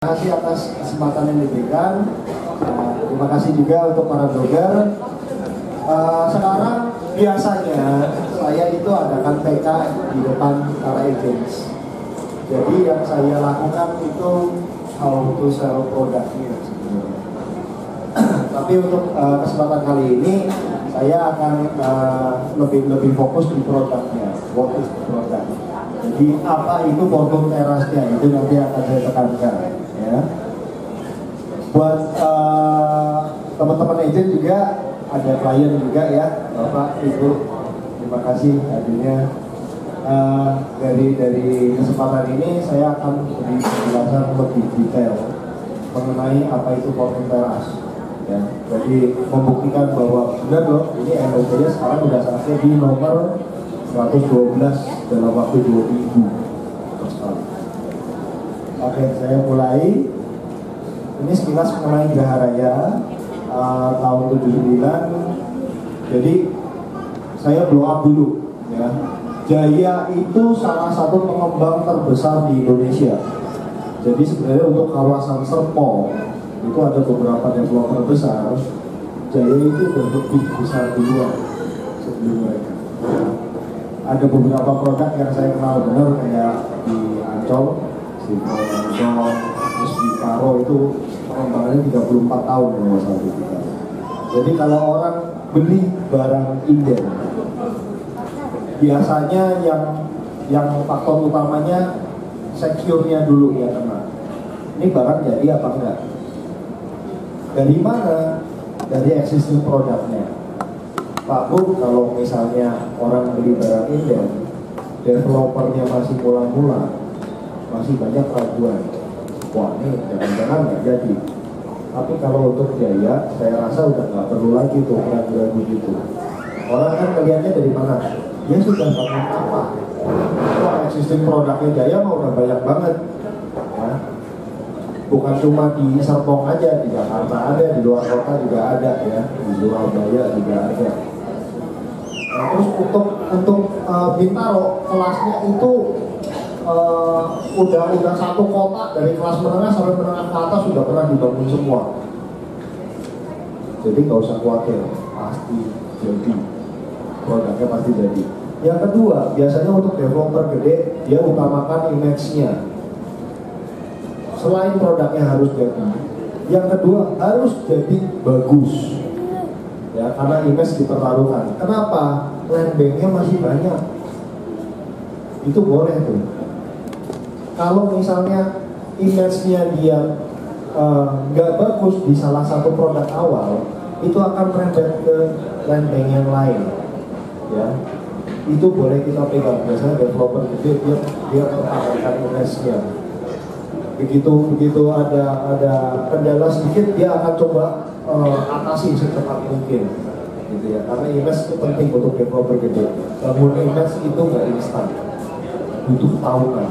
Terima kasih atas kesempatan yang diberikan. Terima kasih juga untuk para blogger. Sekarang biasanya saya itu adakan PK di depan para agents. Jadi yang saya lakukan itu how to sell produknya sebenarnya. Tapi untuk kesempatan kali ini saya akan lebih fokus di produknya. What is the product? Jadi apa itu Fortune Terrace-nya, itu nanti akan saya tekankan ya. Buat teman-teman agent juga, ada klien juga ya, Bapak, Ibu, terima kasih hadirnya. Dari kesempatan ini saya akan beri penjelasan lebih detail mengenai apa itu Fortune Terrace ya. Jadi membuktikan bahwa benar loh, ini NOP-nya sekarang udah sampai di nomor 112 dalam waktu 2 minggu. Oke, saya mulai. Ini sekilas mengenai Geraha Raya tahun 79. Jadi saya blow up dulu ya. Jaya itu salah satu pengembang terbesar di Indonesia. Jadi sebenarnya untuk kawasan Serpong itu ada beberapa developer besar. Jaya itu udah lebih besar duluan sebelum mereka. Ada beberapa produk yang saya kenal benar kayak di Ancol, di Ancol, terus di Karo itu pengembangannya 34 tahun yang masalah kita. Jadi kalau orang beli barang inden, biasanya yang faktor utamanya secure-nya dulu ya teman. Ini barang jadi apa enggak? Dari mana? Dari existing produknya. Pak Bu, kalau misalnya orang beli barang inden, developernya masih mula-mula, masih banyak keraguan. Wah, ini jangan-jangan nggak jadi. Tapi kalau untuk Jaya, saya rasa udah nggak perlu lagi tuh ragu-ragu gitu. Orang kan melihatnya dari mana? Dia sudah bangun apa? Wah, existing produknya Jaya mah udah banyak banget. Ya. Bukan cuma di Serpong aja, di Jakarta ada, di luar kota juga ada ya, di Surabaya juga ada. Nah, terus untuk Bintaro kelasnya itu udah satu kota dari kelas menengah sampai menengah ke atas sudah pernah dibangun semua. Jadi nggak usah khawatir, pasti jadi produknya pasti jadi. Yang kedua, biasanya untuk developer gede dia utamakan image-nya. Selain produknya harus jadi, yang kedua harus jadi bagus. Ya, karena image dipertaruhkan. Kenapa? Land bank-nya masih banyak. Itu boleh tuh. Kalau misalnya image-nya dia nggak bagus di salah satu produk awal, itu akan merembet ke land bank yang lain. Ya, itu boleh kita pegang. Biasanya developer gede dia pertahankan image-nya. Begitu ada kendala sedikit, dia akan coba atasi secepat mungkin gitu ya, karena image itu penting untuk developer gede. Bangun image itu nggak instan, butuh tahunan.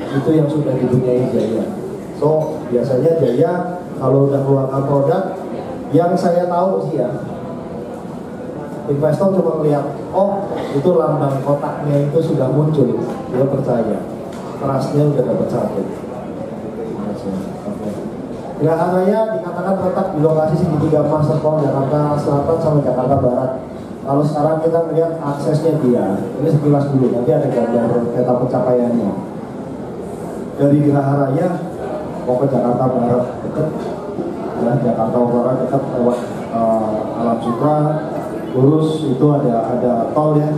Itu yang sudah dipunyai Jaya. So biasanya Jaya kalau udah keluarkan produk, yang saya tahu sih ya, investor cuma melihat, oh itu lambang kotaknya itu sudah muncul, dia percaya, trustnya udah dapat satu. Geraha Raya dikatakan terletak di lokasi segitiga emas Serpong, Jakarta Selatan sampai Jakarta Barat. Kalau sekarang kita melihat aksesnya dia, ini sekilas dulu, nanti ada gambar peta pencapaiannya. Dari Geraha Raya mau ke Jakarta Barat dekat, ya, Jakarta Utara dekat lewat Alam Sutra, lurus itu ada tol ya,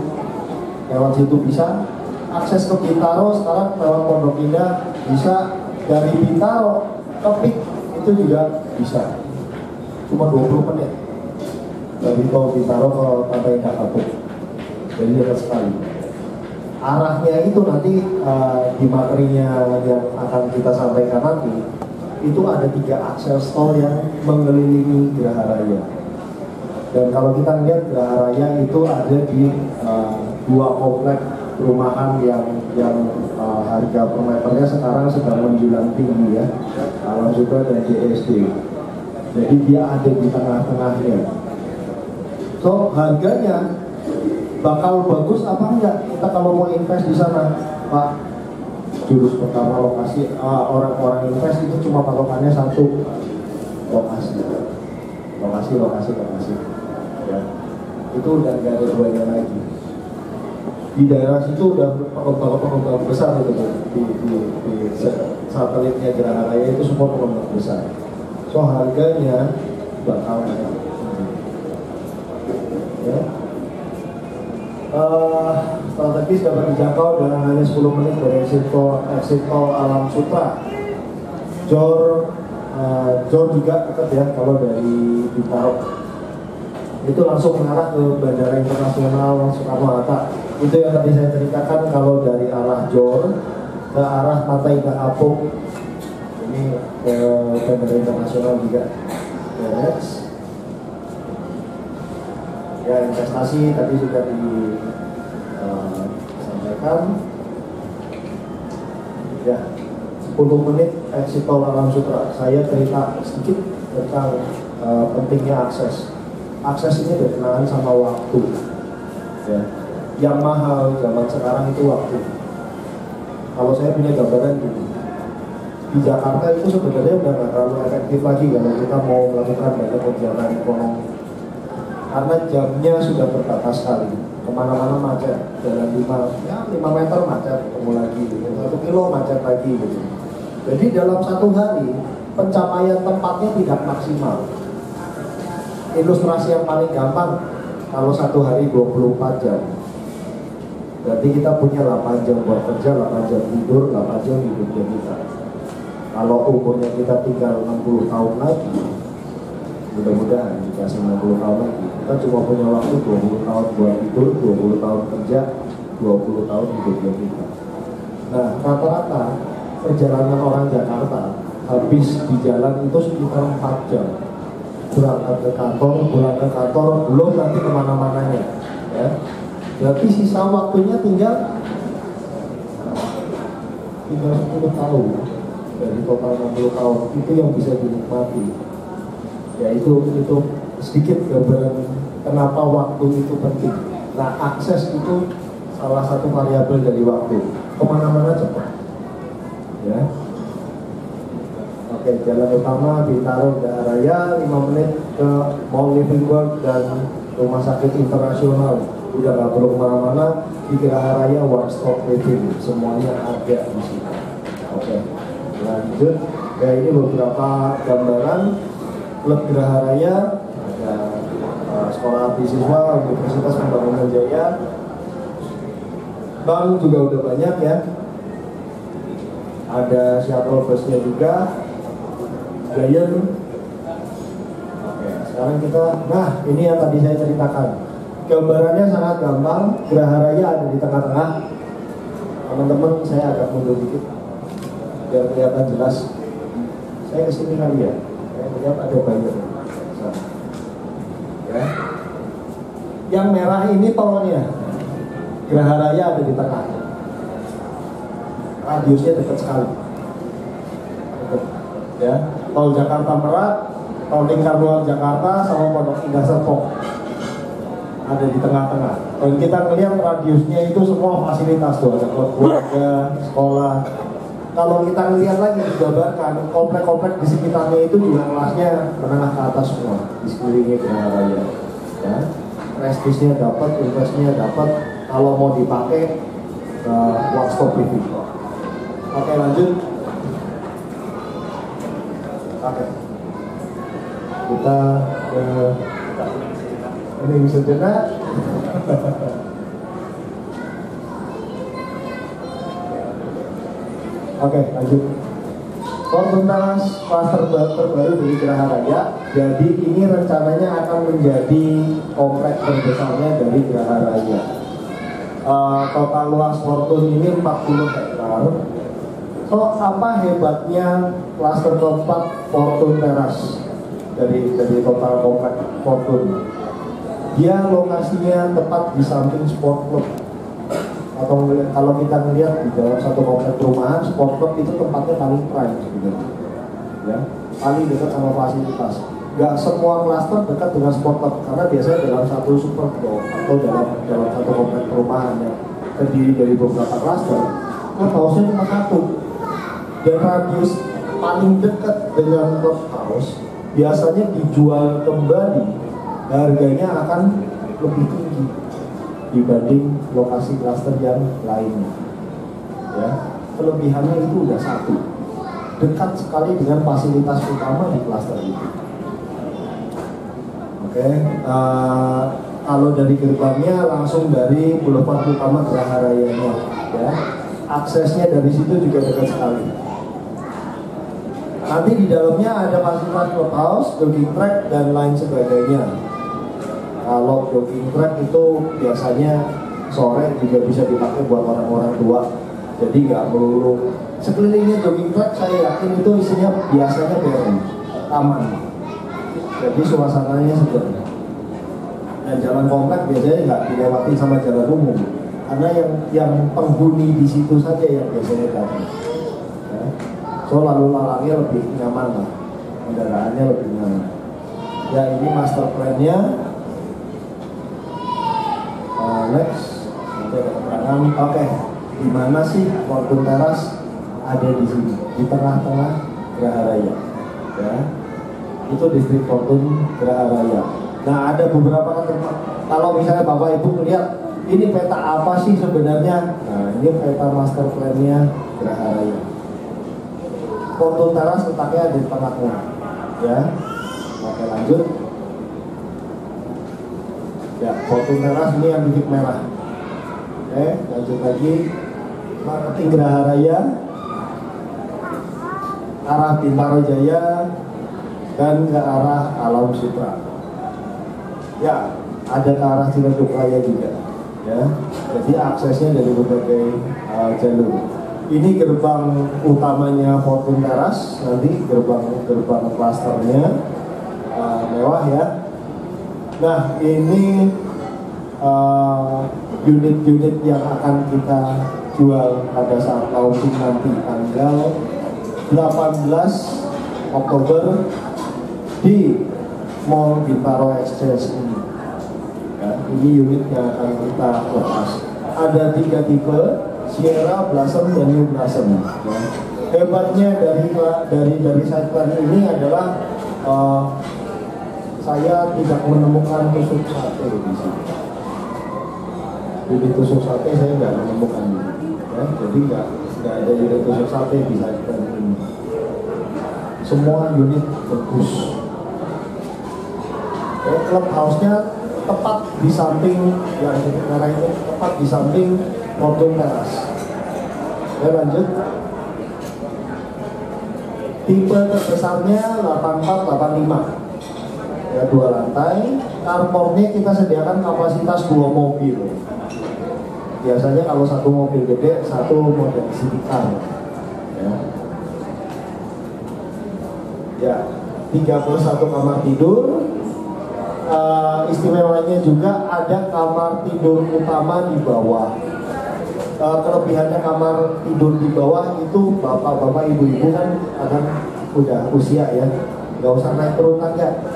lewat situ bisa. Akses ke Bintaro sekarang lewat Pondok Indah bisa, dari Bintaro ke Pik itu juga bisa, cuma 20 menit dari tol Bintaro ke Pantai Indah Kapuk, jadi dekat sekali. Arahnya itu nanti di materinya yang akan kita sampaikan nanti, itu ada 3 akses tol yang mengelilingi Geraha Raya. Dan kalau kita lihat Geraha Raya itu ada di 2 komplek perumahan yang harga per meternya sekarang sedang menjulang tinggi ya, Alam Sutra dan JSD. Jadi dia ada di tengah-tengahnya. So harganya bakal bagus apa enggak kita kalau mau invest di sana, Pak? jurus pertama lokasi, orang-orang invest itu cuma patokannya satu, lokasi, ya. Itu udah nggak ada duanya lagi. Di daerah situ udah pengembang besar itu di satelitnya Geraha Raya itu semua pengembang besar. So harganya bakal naik. Ya. Strategis dapat dijangkau dengan hanya 10 menit dari exit tol Alam Sutra. Jor juga dekat ya, kalau dari Bintaro itu langsung mengarah ke Bandara Internasional Soekarno-Hatta. Itu yang tadi saya ceritakan, kalau dari arah Jor ke arah Pantai Indah Apung ini ke Bandara Internasional juga. Next. Ya, investasi tadi sudah disampaikan. Ya, 10 menit exit tol Alam Sutra. Saya cerita sedikit tentang pentingnya akses. Akses ini berkenaan sama waktu. Ya. Yang mahal zaman sekarang itu waktu. Kalau saya punya gambaran gini, di Jakarta itu sebenarnya udah nggak terlalu efektif lagi kalau kita mau melakukan banyak kegiatan ekonomi. Karena jamnya sudah terbatas sekali, kemana-mana macet, jalan 5 meter macet, ketemu lagi, gitu. 1 kilo macet lagi, gitu. Jadi dalam satu hari, pencapaian tempatnya tidak maksimal. Ilustrasi yang paling gampang, kalau satu hari 24 jam, berarti kita punya 8 jam buat kerja, 8 jam tidur, 8 jam hidupnya kita. Kalau umurnya kita tinggal 60 tahun lagi, mudah-mudahan dikasih 60 tahun lagi, kita cuma punya waktu 20 tahun buat tidur, 20 tahun kerja, 20 tahun hidupnya kita. Nah, rata-rata perjalanan orang Jakarta habis di jalan itu sekitar 4 jam. Berangkat ke kantor, pulang ke kantor, belum nanti kemana-mananya, ya. Berarti sisa waktunya tinggal 10 tahun dari total 60 tahun itu yang bisa dinikmati. Ya itu sedikit gambaran kenapa waktu itu penting. Nah, akses itu salah satu variabel dari waktu. Kemana-mana cepat, ya. Oke, jalan utama Bintaro Geraha Raya 5 menit ke Mall Living World dan Rumah Sakit Internasional. Udah nggak perlu kemana-mana, di Geraha Raya one stop living, semuanya ada di sini. Oke, lanjut. Ya, ini beberapa gambaran klub Geraha Raya. Ada sekolah beasiswa Universitas Pembangunan Jaya. Bank juga udah banyak ya. Ada shuttle busnya juga. Giant. Oke, sekarang kita, nah ini yang tadi saya ceritakan. Gambarannya sangat gampang. Geraha Raya ada di tengah-tengah. Teman-teman, saya agak mundur dikit biar kelihatan jelas. Saya kesini kali ya. Saya lihat ada banyak. Ya. Yang merah ini tolnya. Geraha Raya ada di tengah. Radiusnya dekat sekali. Dekat. Ya. Tol Jakarta Merak, Tol Lingkar Luar Jakarta, sama Pondok Indah Serpong ada di tengah-tengah. Dan kita melihat radiusnya itu semua fasilitas tuh, ada keluarga, sekolah. Kalau kita lihat lagi digambarkan, komplek-komplek di sekitarnya itu juga kelasnya menengah ke atas semua di sekelilingnya Geraha Raya. Ya, prestisnya dapat, investnya dapat. Kalau mau dipakai, one stop living. Oke, lanjut. Oke, kita ke ini sejenak. Oke, lanjut. Tentang klaster terbaru dari Geraha Raya. Jadi ini rencananya akan menjadi kompleks terbesarnya dari Geraha Raya. Total luas Fortune ini 40 hektar. So, apa hebatnya klaster keempat Fortune Teras dari total kompleks Fortune? Dia lokasinya tepat di samping sport club. Atau kalau kita melihat di dalam satu kompleks perumahan, sport club itu tempatnya paling prime sebenarnya, ya, paling dekat sama fasilitas. Gak semua klaster dekat dengan sport club karena biasanya dalam satu super club atau dalam satu kompleks perumahan yang terdiri dari beberapa klaster, clubhouse-nya cuma satu, dan radius paling dekat dengan clubhouse biasanya dijual kembali, harganya akan lebih tinggi dibanding lokasi klaster yang lainnya. Ya, kelebihannya itu udah satu, dekat sekali dengan fasilitas utama di klaster itu. Oke, kalau dari gerbangnya langsung dari Boulevard utama Geraha Rayanya, ya, aksesnya dari situ juga dekat sekali. Nanti di dalamnya ada fasilitas clubhouse, jogging track dan lain sebagainya. Kalau jogging track itu biasanya sore juga bisa dipakai buat orang-orang tua, jadi nggak melulu sekelilingnya jogging track. Saya yakin itu isinya biasanya beren, taman, jadi suasananya segar. Dan jalan komplek biasanya nggak dilewati sama jalan umum, karena yang penghuni di situ saja yang biasanya datang. Ya. So lalu lalangnya lebih nyaman lah, kendaraannya lebih nyaman. Ya, ini master plan-nya. Next, nanti ada keterangan. Oke, di mana sih Fortune Terrace? Ada di sini, di tengah-tengah Geraha Raya. Ya, itu distrik Fortune Geraha Raya. Nah, ada beberapa tempat. Kalau misalnya Bapak Ibu melihat ini peta apa sih sebenarnya? Nah, ini peta master plan-nya Geraha Raya. Fortune Terrace letaknya di tengahnya. Ya, oke, lanjut. Ya, Fortune Terrace ini yang titik merah. Oke, lanjut lagi. Marketing Geraha Raya, arah Bintaro Jaya, dan ke arah Alam Sutra. Ya, ada ke arah Ciledug Raya juga. Ya, jadi aksesnya dari berbagai jalur. Ini gerbang utamanya Fortune Terrace, nanti gerbang klasternya mewah ya. Nah, ini unit-unit yang akan kita jual pada saat launching nanti tanggal 18 Oktober di Mall Bintaro Exchange ini. Ya, ini unit yang akan kita lepas. Ada 3 tipe, Sierra, Blossom, dan New Blossom. Ya. Hebatnya dari site plan ini adalah saya tidak menemukan tusuk sate di sini. Unit tusuk sate saya nggak menemukan, ya, jadi nggak ada unit tusuk sate di site plan ini. Semua unit bagus. Clubhouse-nya tepat di samping yang titik merah ini, tepat di samping Fortune Terrace. Ya, lanjut. Tipe terbesarnya 8485. Ya, 2 lantai. Carportnya kita sediakan kapasitas 2 mobil. Biasanya kalau 1 mobil gede, 1 model city car. Ya. Ya, 31 kamar tidur. Istimewanya juga ada kamar tidur utama di bawah. Kelebihannya kamar tidur di bawah itu bapak-bapak, ibu-ibu kan kadang udah usia ya, nggak usah naik turun tangga,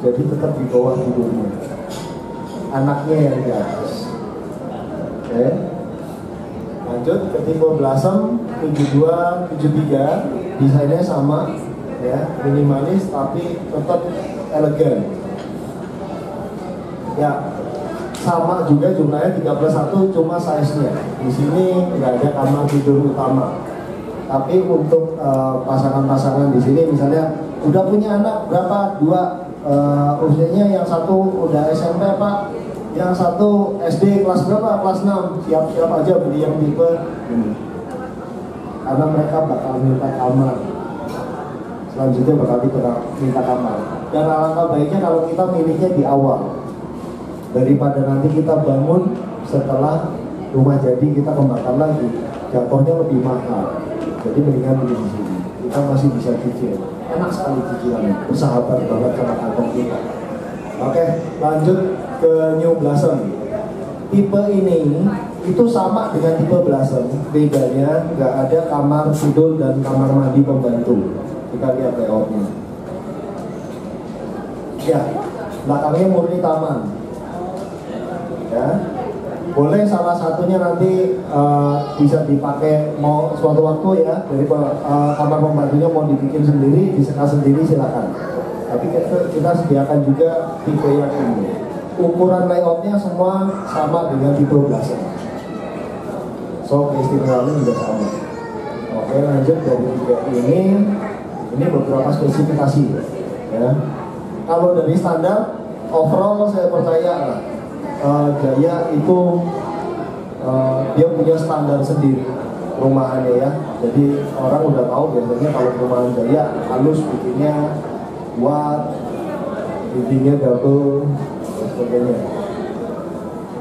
jadi tetap di bawah tidurnya, anaknya yang di atas. Oke, lanjut ke tipe Blossom 7273, desainnya sama ya, minimalis tapi tetap elegan. Ya, sama juga jumlahnya 31, cuma size-nya. Di sini nggak ada kamar tidur utama. Tapi untuk pasangan-pasangan di sini misalnya udah punya anak berapa? 2, usianya yang satu udah SMP Pak, yang satu SD kelas berapa? Kelas 6. Siap-siap aja beli yang tipe ini. Karena mereka bakal minta kamar. Selanjutnya bakal minta kamar. Dan alangkah baiknya kalau kita milihnya di awal, daripada nanti kita bangun setelah rumah jadi kita kembangkan lagi, jatuhnya lebih mahal. Jadi mendingan beli di sini. Kita masih bisa cicil. Enak sekali cicilannya, bersahabat banget sama kantong kita. Oke, lanjut ke New Blossom. Tipe ini itu sama dengan tipe Blossom, bedanya nggak ada kamar tidur dan kamar mandi pembantu. Kita lihat layoutnya. Ya, belakangnya murni taman. Ya, boleh salah satunya nanti bisa dipakai mau suatu waktu ya, dari kamar pembantunya mau dibikin sendiri, disekat sendiri silakan. Tapi kita sediakan juga tipe yang ini. Ukuran layoutnya semua sama dengan tipe Blazer. So keistimewaannya juga sama. Oke, lanjut dari tipe ini beberapa spesifikasi ya. Kalau dari standar overall saya percaya Jaya itu dia punya standar sendiri rumahannya ya. Jadi orang udah tahu biasanya kalau perumahan Jaya halus bikinnya kuat, bikinnya double dan sebagainya.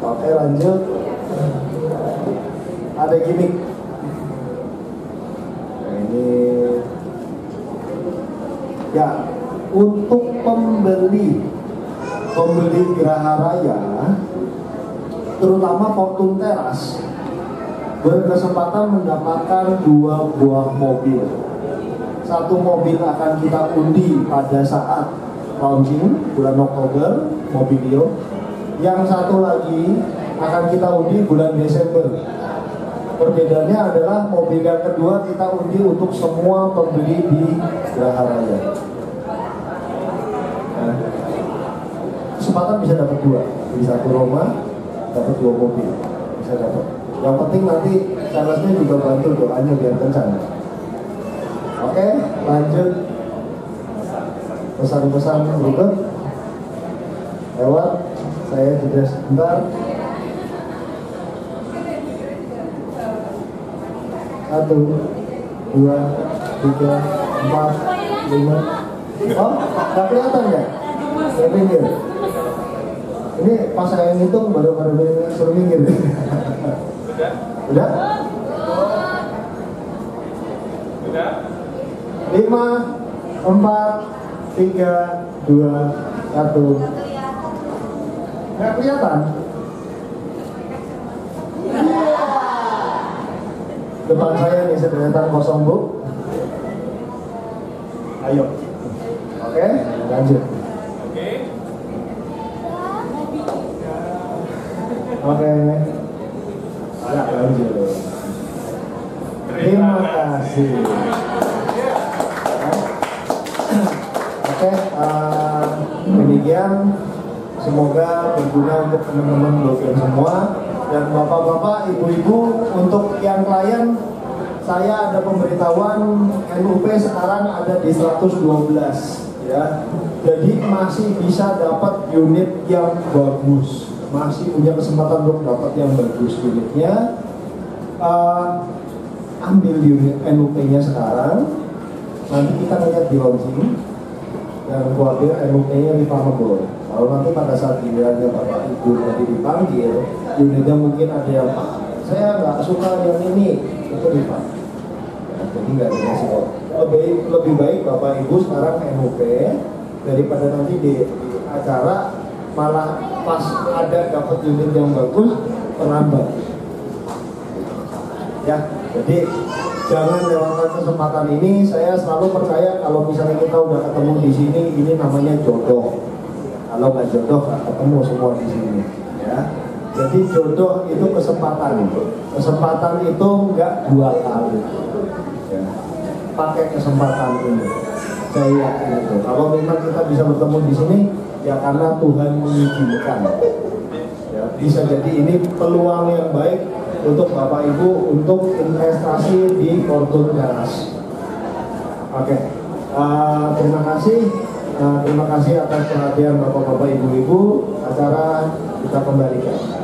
Oke, lanjut. Ada gimmick. Nah, ini ya untuk pembeli Geraha Raya, terutama Fortune Teras, berkesempatan mendapatkan 2 buah mobil. Satu mobil akan kita undi pada saat launching bulan Oktober, Mobilio. Yang satu lagi akan kita undi bulan Desember. Perbedaannya adalah mobil yang kedua kita undi untuk semua pembeli di Geraha Raya. Nah, kesempatan bisa dapat 2, di satu rumah dapat 2 mobil, bisa dapat. Yang penting nanti salesnya juga bantu doanya biar kencang. Oke, lanjut. Pesan-pesan berikut lewat saya jeda sebentar. 1, 2, 3, 4, 5. Oh, nggak kelihatan ya? Saya pinggir. Ini pas saya ngitung baru suruh minggir. Udah? 5, 4, 3, 2, 1. Nggak kelihatan? Depan saya nih sederetan kosong, Bu. Ayo. Oke, lanjut. Oke. Ya, lanjut. Terima kasih. Oke, demikian. Semoga berguna untuk teman-teman blogger semua. Dan bapak-bapak, ibu-ibu, untuk yang klien, saya ada pemberitahuan NUP sekarang ada di 112 ya. Jadi masih bisa dapat unit yang bagus, masih punya kesempatan untuk dapat yang bagus unitnya. Ambil unit NUP-nya sekarang, nanti kita lihat di launching. Dan khawatir NUP-nya refundable. Kalau nanti pada saat gilirannya Bapak Ibu nanti dipanggil, unitnya mungkin ada yang saya nggak suka yang ini, itu refund. Ya, jadi nggak ada resiko. Lebih baik Bapak Ibu sekarang NUP daripada nanti di acara malah pas ada dapat unit yang bagus terlambat. Ya, jadi jangan lewatkan kesempatan ini. Saya selalu percaya kalau misalnya kita udah ketemu di sini, ini namanya jodoh. Kalau nggak jodoh, nggak ketemu semua di sini. Ya, jadi jodoh itu kesempatan. Kesempatan itu nggak 2 kali. Ya, pakai kesempatan ini. Saya yakin itu. Kalau memang kita bisa bertemu di sini, ya karena Tuhan mengizinkan. Ya, bisa jadi ini peluang yang baik untuk Bapak Ibu untuk investasi di Fortune Teras. Oke, terima kasih. Terima kasih atas perhatian Bapak-Bapak, Ibu-Ibu. Acara kita kembalikan.